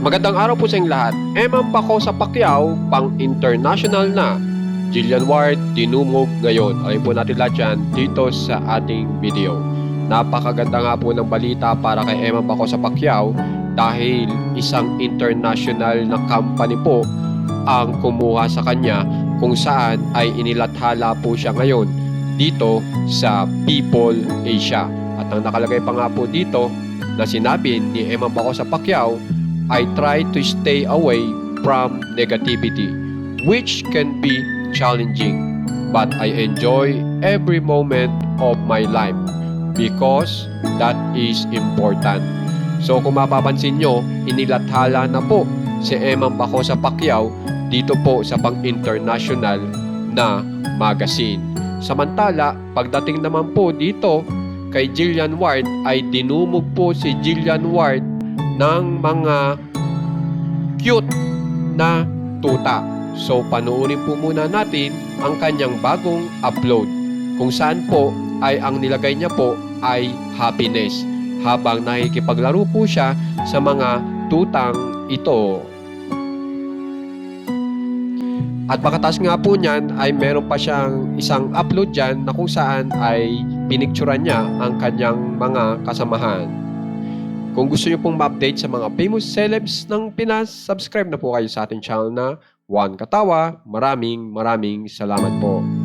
Magandang araw po sa inyong lahat. Eman Paco sa Pacquiao, pang-international na. Jillian Ward, dinumog ngayon. Alam po natin lahat yan dito sa ating video. Napakaganda nga po ng balita para kay Eman Paco sa Pacquiao dahil isang international na company po ang kumuha sa kanya kung saan ay inilathala po siya ngayon dito sa People Asia. At ang nakalagay pa nga po dito na sinabi ni Eman Paco sa Pacquiao, I try to stay away from negativity, which can be challenging, but I enjoy every moment of my life because that is important. So kung mapapansin nyo, inilathala na po si Eman Paco sa Pacquiao dito po sa pang-international na magazine. Samantala, pagdating naman po dito kay Jillian Ward ay dinumog po si Jillian Ward ng mga cute na tuta. So panoorin po muna natin ang kanyang bagong upload kung saan po ay ang nilagay niya po ay happiness habang nakikipaglaro po siya sa mga tutang ito. At pagkatapos nga po niyan ay meron pa siyang isang upload dyan na kung saan ay pinicturan niya ang kanyang mga kasamahan. Kung gusto niyo pong ma-update sa mga famous celebs ng Pinas, subscribe na po kayo sa ating channel na Juan Katawa. Maraming salamat po.